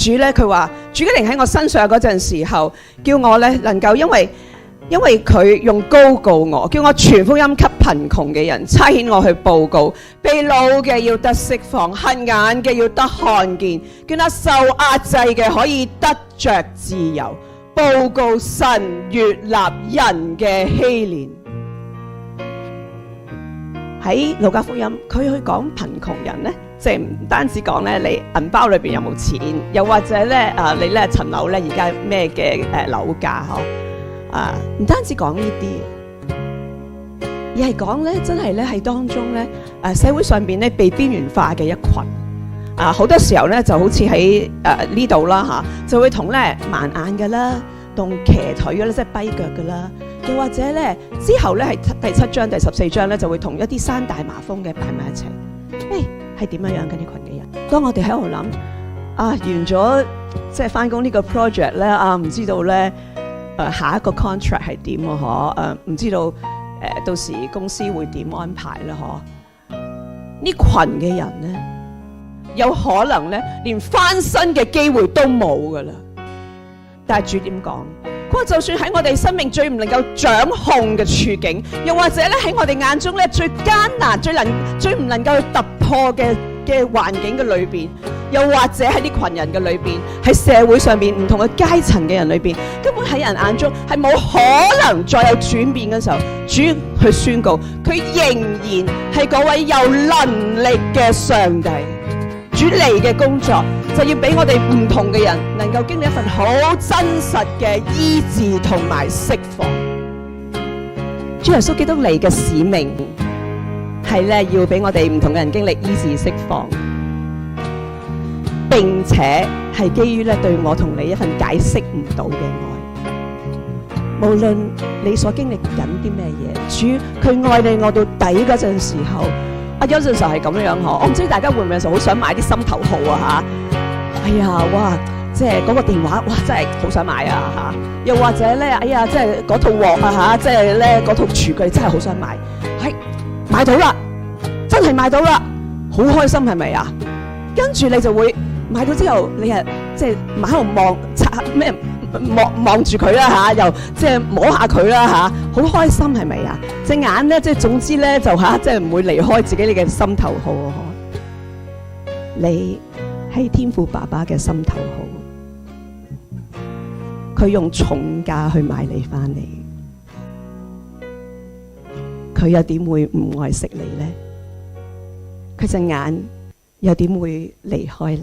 主咧，佢話主嘅靈喺我身上嗰陣時候，叫我咧能夠因為佢用膏告我，叫我傳福音給貧窮嘅人，差遣我去報告被擄嘅要得釋放，瞎眼嘅要得看見，叫那受壓制嘅可以得着自由，報告神悅納人嘅禧年。喺路加福音，佢去講貧窮人咧，即係唔單止講咧你銀包裏邊有冇錢，又或者咧你咧層樓咧而家咩嘅樓價嗬。唔單止講呢啲，而係講咧，真係咧喺當中咧，社會上邊咧被邊緣化嘅一群，好多時候咧就好似喺呢度啦嚇，就會同咧盲眼嘅啦，同騎腿嘅啦，即係跛腳嘅啦，又或者咧之後咧係第7章、第14章咧就會同一啲山大麻風嘅擺埋一齊，係點樣樣嘅呢群嘅人？當我哋喺度諗完咗即係翻工呢個 project 咧唔知道咧。下一個 contract 係點啊？唔知道到時公司會點安排啦？呢群嘅人咧，有可能咧連翻身嘅機會都冇噶啦。但係主點講？佢話就算喺我哋生命最唔能夠掌控嘅處境，又或者咧喺我哋眼中咧最艱難、最唔能夠突破嘅環境嘅裏邊，又或者喺呢群人嘅裏邊，喺社會上邊唔同嘅階層嘅人裏邊，根本喺人眼中係冇可能再有轉變嘅時候，主去宣告佢仍然係嗰位有能力嘅上帝。主嚟嘅工作就要俾我哋唔同嘅人能夠經歷一份好真實嘅醫治同埋釋放。主耶穌基督嚟嘅使命係咧要俾我哋唔同嘅人經歷醫治釋放，並且係基於咧對我同你一份解釋唔到嘅愛。無論你所經歷緊啲咩嘢，主佢愛你愛到底嗰陣時候，有陣時候係咁樣嗬。我唔知大家會唔會有時候好想買啲心頭好啊嚇？哎呀，哇！即係嗰個電話，哇！真係好想買啊嚇！又或者咧，哎呀，即係嗰套鑊啊嚇！即係咧嗰套廚具真係好想買，係買到啦，真係買到啦，好開心係咪啊？跟住你就會買到之後，你係即係喺度望住佢啦嚇，又即係摸下佢啦嚇，好開心係咪啊？隻眼咧即係總之咧就嚇，即係唔會離開自己你嘅心頭好啊！你係天父爸爸嘅心頭好，佢用重價去買你翻嚟，佢又點會唔愛惜你咧？佢隻眼又點會離開你？